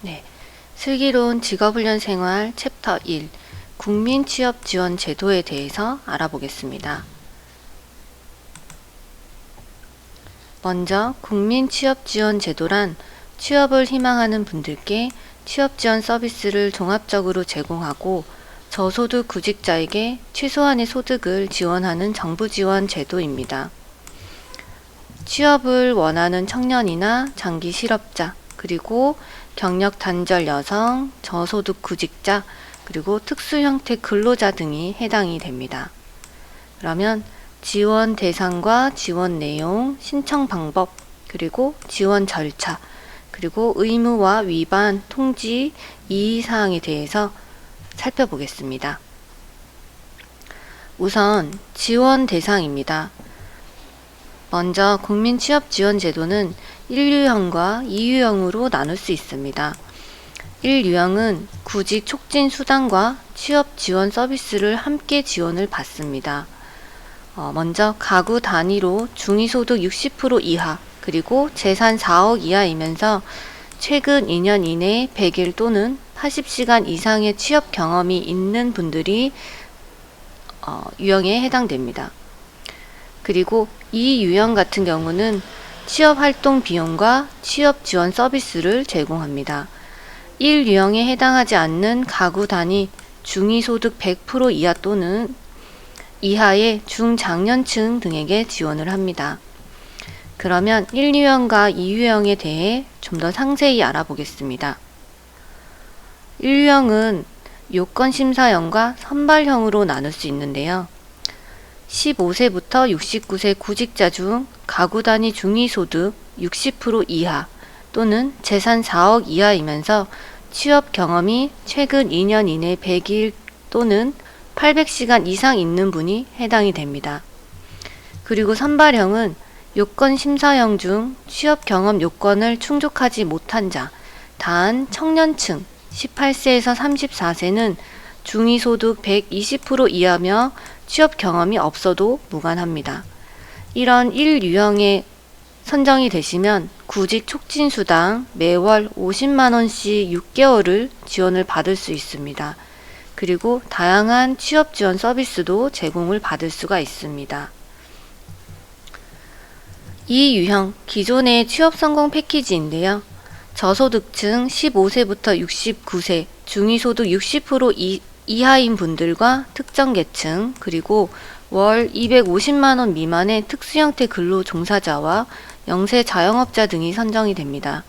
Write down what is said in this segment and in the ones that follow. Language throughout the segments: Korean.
네, 슬기로운 직업훈련 생활 챕터 1 국민취업지원제도에 대해서 알아보겠습니다. 먼저 국민취업지원제도란 취업을 희망하는 분들께 취업지원 서비스를 종합적으로 제공하고 저소득 구직자에게 최소한의 소득을 지원하는 정부 지원 제도입니다. 취업을 원하는 청년이나 장기 실업자, 그리고 경력 단절 여성, 저소득 구직자, 그리고 특수 형태 근로자 등이 해당이 됩니다. 그러면 지원 대상과 지원 내용, 신청 방법, 그리고 지원 절차, 그리고 의무와 위반, 통지, 이의사항에 대해서 살펴보겠습니다. 우선 지원 대상입니다. 먼저 국민취업지원제도는 1유형과 2유형으로 나눌 수 있습니다. 1유형은 구직 촉진 수당과 취업 지원 서비스를 함께 지원을 받습니다. 먼저 가구 단위로 중위소득 60% 이하, 그리고 재산 4억 이하이면서 최근 2년 이내 100일 또는 80시간 이상의 취업 경험이 있는 분들이 유형에 해당됩니다. 그리고 이 유형 같은 경우는 취업활동 비용과 취업 지원 서비스를 제공합니다. 1유형에 해당하지 않는 가구 단위 중위소득 100% 이하 또는 이하의 중장년층 등에게 지원을 합니다. 그러면 1유형과 2유형에 대해 좀 더 상세히 알아보겠습니다. 1유형은 요건심사형과 선발형으로 나눌 수 있는데요. 15세부터 69세 구직자 중 가구 단위 중위소득 60% 이하 또는 재산 4억 이하이면서 취업 경험이 최근 2년 이내 100일 또는 800시간 이상 있는 분이 해당이 됩니다. 그리고 선발형은 요건 심사형 중 취업 경험 요건을 충족하지 못한 자, 단 청년층 18세에서 34세는 중위소득 120% 이하며 취업 경험이 없어도 무관합니다. 이런 1유형에 선정이 되시면 구직 촉진 수당 매월 50만원씩 6개월을 지원을 받을 수 있습니다. 그리고 다양한 취업 지원 서비스도 제공을 받을 수가 있습니다. 이 유형 기존의 취업 성공 패키지인데요. 저소득층 15세부터 69세, 중위소득 60% 이하인 분들과 특정 계층, 그리고 월 250만원 미만의 특수형태 근로 종사자와 영세 자영업자 등이 선정이 됩니다.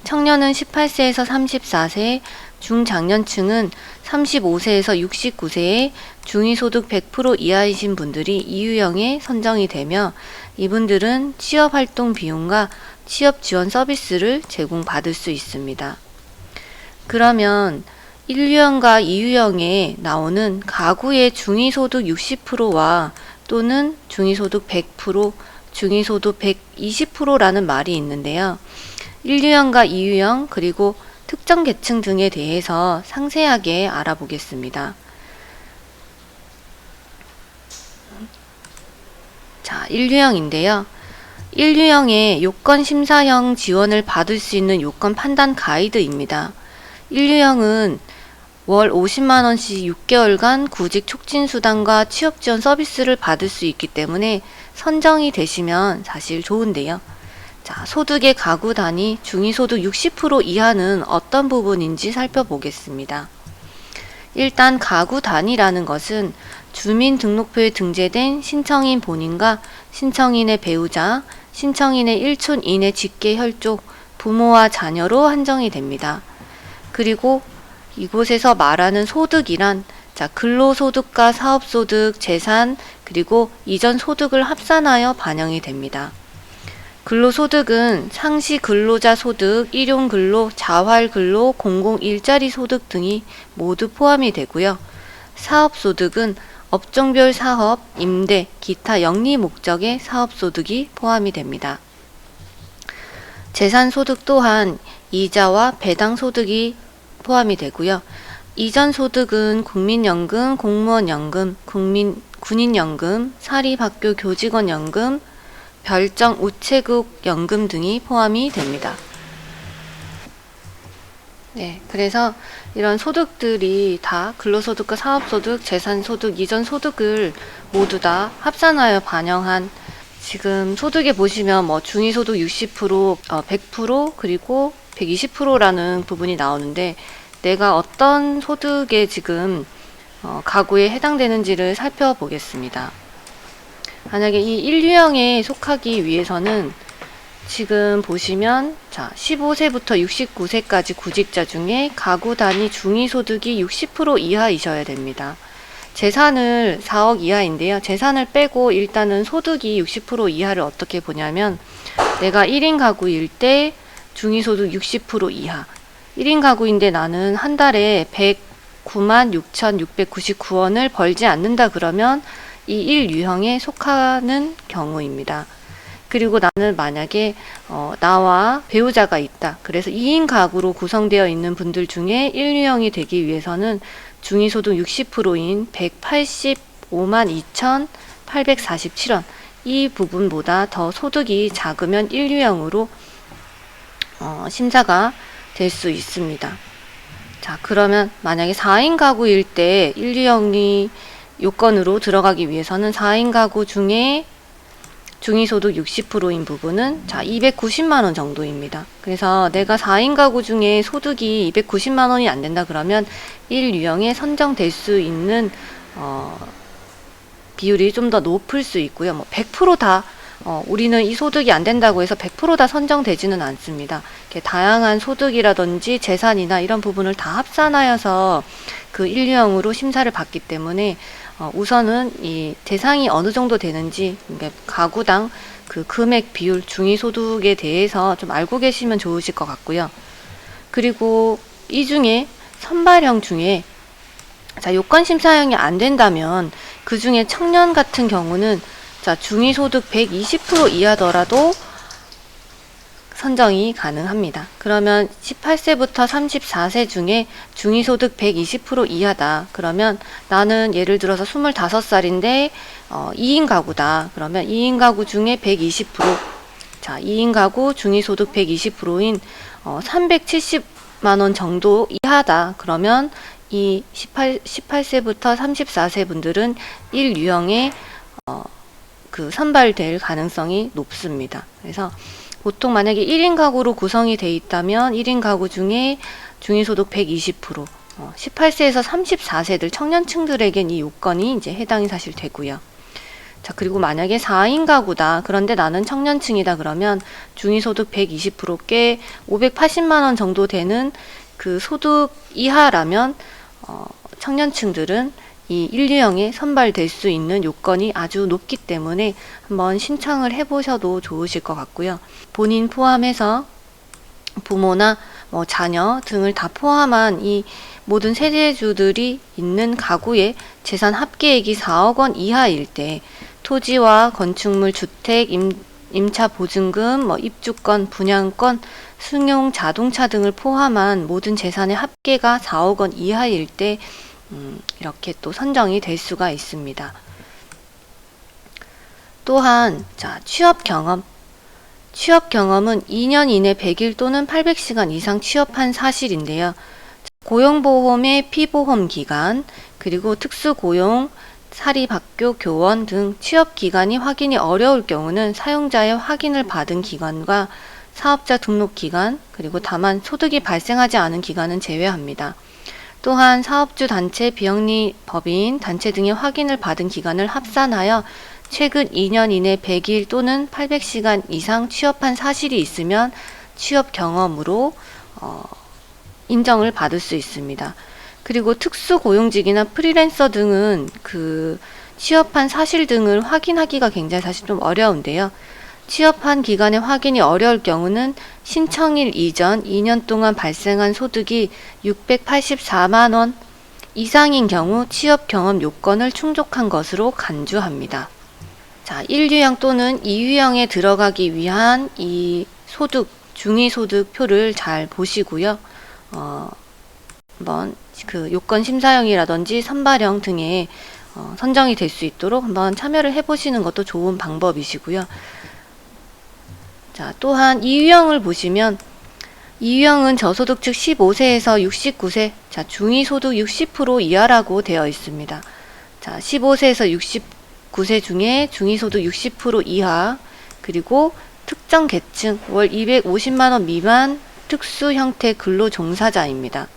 청년은 18세에서 34세, 중장년층은 35세에서 69세에 중위소득 100% 이하이신 분들이 이 유형에 선정이 되며 이분들은 취업활동 비용과 취업지원 서비스를 제공받을 수 있습니다. 그러면 1유형과 2유형에 나오는 가구의 중위소득 60%와 또는 중위소득 100%, 중위소득 120%라는 말이 있는데요. 1유형과 2유형 그리고 특정 계층 등에 대해서 상세하게 알아보겠습니다. 자, 1유형인데요. 1유형의 요건심사형 지원을 받을 수 있는 요건 판단 가이드입니다. 1유형은 월 50만원씩 6개월간 구직 촉진 수당과 취업 지원 서비스를 받을 수 있기 때문에 선정이 되시면 사실 좋은데요. 자, 소득의 가구 단위 중위소득 60% 이하는 어떤 부분인지 살펴보겠습니다. 일단 가구 단위라는 것은 주민등록표에 등재된 신청인 본인과 신청인의 배우자, 신청인의 1촌 이내 직계 혈족, 부모와 자녀로 한정이 됩니다. 그리고 이곳에서 말하는 소득이란 근로소득과 사업소득, 재산, 그리고 이전 소득을 합산하여 반영이 됩니다. 근로소득은 상시 근로자 소득, 일용근로, 자활근로, 공공일자리 소득 등이 모두 포함이 되고요. 사업소득은 업종별 사업, 임대, 기타 영리 목적의 사업소득이 포함이 됩니다. 재산소득 또한 이자와 배당소득이 포함이 되고요. 이전소득은 국민연금, 공무원연금, 군인연금, 사립학교 교직원연금, 별정 우체국 연금 등이 포함이 됩니다. 네, 그래서 이런 소득들이 다 근로소득과 사업소득, 재산소득, 이전소득을 모두 다 합산하여 반영한 지금 소득에 보시면 뭐 중위소득 60%, 100% 그리고 120%라는 부분이 나오는데 내가 어떤 소득에 지금 가구에 해당되는지를 살펴보겠습니다. 만약에 이 1유형에 속하기 위해서는 지금 보시면 자 15세부터 69세까지 구직자 중에 가구 단위 중위소득이 60% 이하이셔야 됩니다. 재산을 4억 이하인데요. 재산을 빼고 일단은 소득이 60% 이하를 어떻게 보냐면 내가 1인 가구일 때 중위소득 60% 이하 1인 가구인데 나는 한 달에 109만 6,699원을 벌지 않는다 그러면 이 1유형에 속하는 경우입니다. 그리고 나는 만약에 나와 배우자가 있다. 그래서 2인 가구로 구성되어 있는 분들 중에 1유형이 되기 위해서는 중위소득 60%인 185만 2,847원 이 부분보다 더 소득이 작으면 1유형으로 심사가 될 수 있습니다. 자, 그러면 만약에 4인 가구일 때 1유형이 요건으로 들어가기 위해서는 4인 가구 중에 중위소득 60%인 부분은 자 290만원 정도입니다. 그래서 내가 4인 가구 중에 소득이 290만원이 안 된다 그러면 1유형에 선정될 수 있는 비율이 좀 더 높을 수 있고요. 뭐 100% 우리는 이 소득이 안 된다고 해서 100% 다 선정되지는 않습니다. 이렇게 다양한 소득이라든지 재산이나 이런 부분을 다 합산하여서 그 1유형으로 심사를 받기 때문에 우선은 이 대상이 어느 정도 되는지 그러니까 가구당 그 금액 비율 중위소득에 대해서 좀 알고 계시면 좋으실 것 같고요. 그리고 이 중에 선발형 중에 자 요건심사형이 안 된다면 그 중에 청년 같은 경우는 자 중위소득 120% 이하더라도 선정이 가능합니다. 그러면 18세부터 34세 중에 중위소득 120% 이하다. 그러면 나는 예를 들어서 25살인데 2인 가구다. 그러면 2인 가구 중에 120%. 자, 2인 가구 중위소득 120%인 370만 원 정도 이하다. 그러면 이 18세부터 34세 분들은 1유형에 그 선발될 가능성이 높습니다. 그래서 보통 만약에 1인 가구로 구성이 돼 있다면 1인 가구 중에 중위소득 120%, 18세에서 34세들 청년층들에겐 이 요건이 이제 해당이 사실 되고요. 자, 그리고 만약에 4인 가구다. 그런데 나는 청년층이다. 그러면 중위소득 120%께 580만 원 정도 되는 그 소득 이하라면 청년층들은 이 1유형에 선발될 수 있는 요건이 아주 높기 때문에 한번 신청을 해보셔도 좋으실 것 같고요. 본인 포함해서 부모나 뭐 자녀 등을 다 포함한 이 모든 세대주들이 있는 가구의 재산 합계액이 4억 원 이하일 때 토지와 건축물, 주택, 임차 보증금, 뭐 입주권, 분양권, 승용 자동차 등을 포함한 모든 재산의 합계가 4억 원 이하일 때 이렇게 또 선정이 될 수가 있습니다. 또한 자 취업 경험은 2년 이내 100일 또는 800시간 이상 취업한 사실인데요. 고용보험의 피보험 기간, 그리고 특수고용, 사립학교, 교원 등 취업 기간이 확인이 어려울 경우는 사용자의 확인을 받은 기간과 사업자 등록 기간, 그리고 다만 소득이 발생하지 않은 기간은 제외합니다. 또한 사업주 단체, 비영리 법인 단체 등의 확인을 받은 기간을 합산하여 최근 2년 이내 100일 또는 800시간 이상 취업한 사실이 있으면 취업 경험으로 인정을 받을 수 있습니다. 그리고 특수고용직이나 프리랜서 등은 그 취업한 사실 등을 확인하기가 굉장히 사실 좀 어려운데요. 취업한 기간의 확인이 어려울 경우는 신청일 이전 2년 동안 발생한 소득이 684만 원 이상인 경우 취업 경험 요건을 충족한 것으로 간주합니다. 자, 1유형 또는 2유형에 들어가기 위한 이 소득, 중위소득표를 잘 보시고요. 한번 그 요건 심사형이라든지 선발형 등에 선정이 될 수 있도록 한번 참여를 해보시는 것도 좋은 방법이시고요. 자, 또한 2유형을 보시면 이유형은 저소득 즉 15세에서 69세, 자, 중위소득 60% 이하라고 되어 있습니다. 자, 15세에서 69세 중에 중위소득 60% 이하, 그리고 특정 계층 월 250만원 미만 특수 형태 근로 종사자입니다.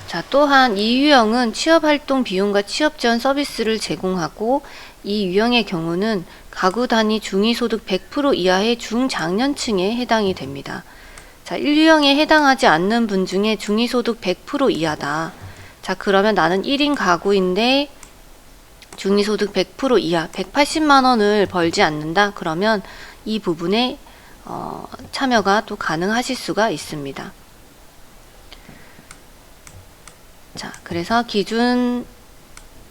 자, 또한 이 유형은 취업활동 비용과 취업지원 서비스를 제공하고, 이 유형의 경우는 가구 단위 중위소득 100% 이하의 중장년층에 해당이 됩니다. 자, 1유형에 해당하지 않는 분 중에 중위소득 100% 이하다. 자, 그러면 나는 1인 가구인데 중위소득 100% 이하 180만원을 벌지 않는다. 그러면 이 부분에 참여가 또 가능하실 수가 있습니다. 자, 그래서 기준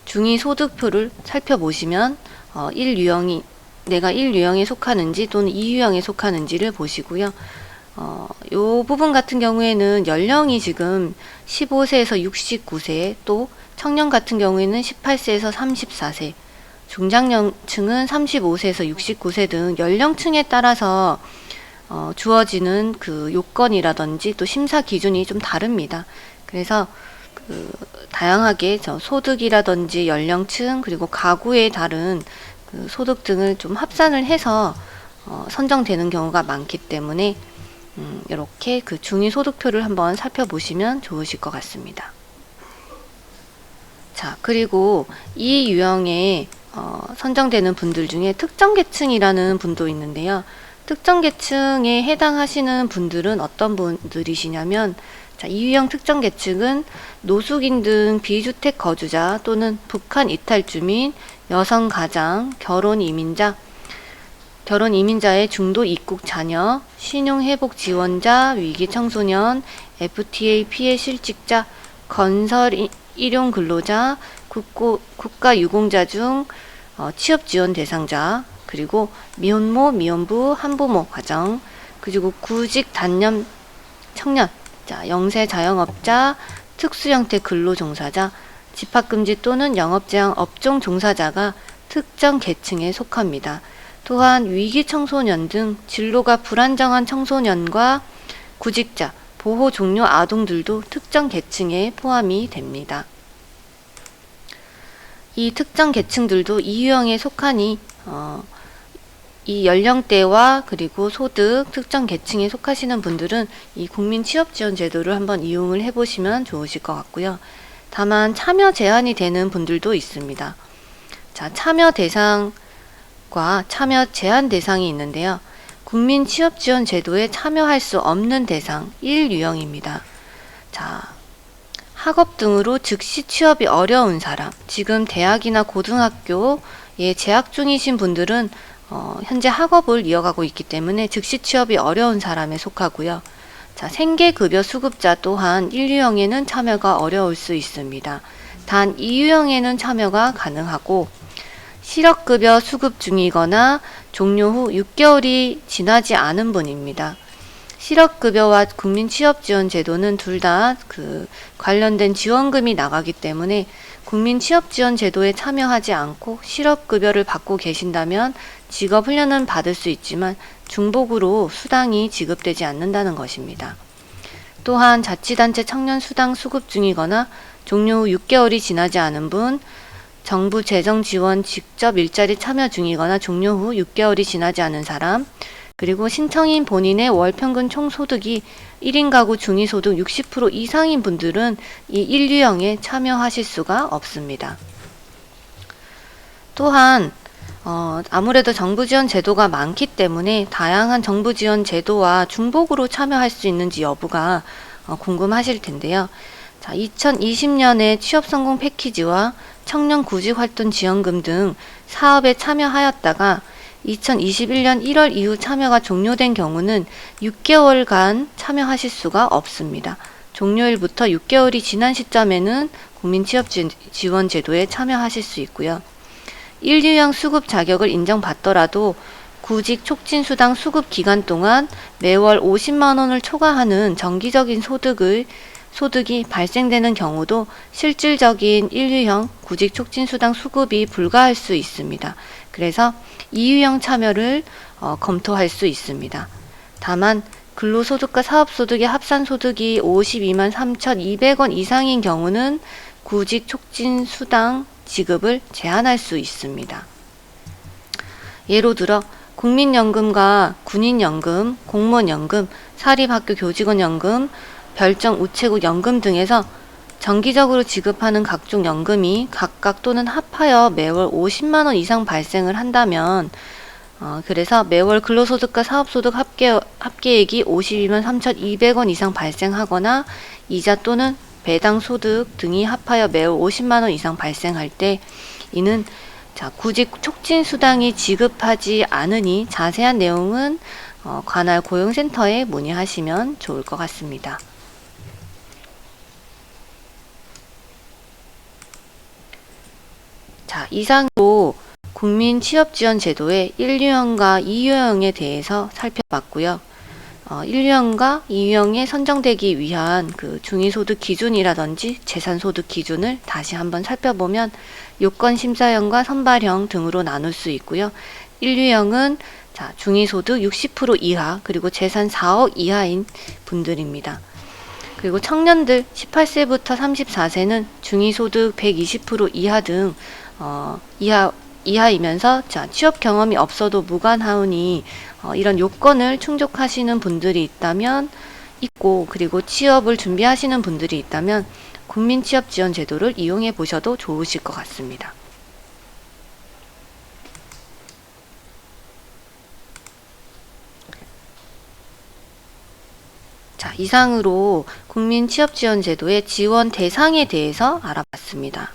중위소득표를 살펴보시면 1유형이 내가 1유형에 속하는지 또는 2유형에 속하는지를 보시고요. 요 부분 같은 경우에는 연령이 지금 15세에서 69세, 또 청년 같은 경우에는 18세에서 34세, 중장년층은 35세에서 69세 등 연령층에 따라서 주어지는 그 요건이라든지 또 심사 기준이 좀 다릅니다. 그래서 다양하게 소득이라든지 연령층, 그리고 가구에 다른 소득 등을 좀 합산을 해서 선정되는 경우가 많기 때문에 이렇게 그 중위소득표를 한번 살펴보시면 좋으실 것 같습니다. 자, 그리고 이 유형에 선정되는 분들 중에 특정 계층이라는 분도 있는데요. 특정 계층에 해당하시는 분들은 어떤 분들이시냐면, 자, 이 유형 특정 계층은 노숙인 등 비주택 거주자 또는 북한 이탈 주민, 여성 가장, 결혼 이민자의 중도 입국 자녀, 신용 회복 지원자, 위기 청소년, FTA 피해 실직자, 건설 일용 근로자, 국가 유공자 중 취업 지원 대상자, 그리고 미혼모, 미혼부, 한부모 가정, 그리고 구직 단년 청년, 자, 영세 자영업자, 특수 형태 근로 종사자, 집합금지 또는 영업제한 업종 종사자가 특정 계층에 속합니다. 또한 위기 청소년 등 진로가 불안정한 청소년과 구직자, 보호 종료 아동들도 특정 계층에 포함이 됩니다. 이 특정 계층들도 이 유형에 속하니 이 연령대와 그리고 소득, 특정 계층에 속하시는 분들은 이 국민취업지원제도를 한번 이용을 해보시면 좋으실 것 같고요. 다만 참여 제한이 되는 분들도 있습니다. 자, 참여 대상과 참여 제한 대상이 있는데요. 국민취업지원제도에 참여할 수 없는 대상 1유형입니다. 자, 학업 등으로 즉시 취업이 어려운 사람, 지금 대학이나 고등학교에 재학 중이신 분들은 현재 학업을 이어가고 있기 때문에 즉시 취업이 어려운 사람에 속하고요. 자, 생계급여 수급자 또한 1유형에는 참여가 어려울 수 있습니다. 단 2유형에는 참여가 가능하고, 실업급여 수급 중이거나 종료 후 6개월이 지나지 않은 분입니다. 실업급여와 국민취업지원제도는 둘 다 관련된 지원금이 나가기 때문에 국민취업지원제도에 참여하지 않고 실업급여를 받고 계신다면 직업훈련은 받을 수 있지만 중복으로 수당이 지급되지 않는다는 것입니다. 또한 자치단체 청년수당 수급 중이거나 종료 후 6개월이 지나지 않은 분, 정부 재정지원 직접 일자리 참여 중이거나 종료 후 6개월이 지나지 않은 사람, 그리고 신청인 본인의 월평균 총소득이 1인 가구 중위소득 60% 이상인 분들은 이 1유형에 참여하실 수가 없습니다. 또한 아무래도 정부 지원 제도가 많기 때문에 다양한 정부 지원 제도와 중복으로 참여할 수 있는지 여부가 궁금하실 텐데요. 자, 2020년에 취업성공 패키지와 청년 구직활동 지원금 등 사업에 참여하였다가 2021년 1월 이후 참여가 종료된 경우는 6개월간 참여하실 수가 없습니다. 종료일부터 6개월이 지난 시점에는 국민취업지원제도에 참여하실 수 있고요. 1유형 수급 자격을 인정받더라도 구직 촉진수당 수급 기간 동안 매월 50만원을 초과하는 정기적인 소득이 발생되는 경우도 실질적인 1유형 구직 촉진수당 수급이 불가할 수 있습니다. 그래서 2유형 참여를 검토할 수 있습니다. 다만 근로소득과 사업소득의 합산소득이 52만 3,200원 이상인 경우는 구직 촉진 수당 지급을 제한할 수 있습니다. 예로 들어 국민연금과 군인연금, 공무원연금, 사립학교 교직원연금, 별정 우체국 연금 등에서 정기적으로 지급하는 각종 연금이 각각 또는 합하여 매월 50만 원 이상 발생을 한다면 그래서 매월 근로소득과 사업소득 합계액이 52만 3,200원 이상 발생하거나 이자 또는 배당소득 등이 합하여 매월 50만 원 이상 발생할 때 이는 구직 촉진 수당이 지급하지 않으니 자세한 내용은 관할 고용센터에 문의하시면 좋을 것 같습니다. 이상으로 국민취업지원제도의 1유형과 2유형에 대해서 살펴봤고요. 1유형과 2유형에 선정되기 위한 그 중위소득 기준이라든지 재산소득 기준을 다시 한번 살펴보면 요건심사형과 선발형 등으로 나눌 수 있고요. 1유형은 중위소득 60% 이하 그리고 재산 4억 이하인 분들입니다. 그리고 청년들 18세부터 34세는 중위소득 120% 이하 등 이하이면서 취업 경험이 없어도 무관하오니 이런 요건을 충족하시는 분들이 있고 그리고 취업을 준비하시는 분들이 있다면 국민취업지원제도를 이용해 보셔도 좋으실 것 같습니다. 이상으로 국민취업지원제도의 지원 대상에 대해서 알아봤습니다.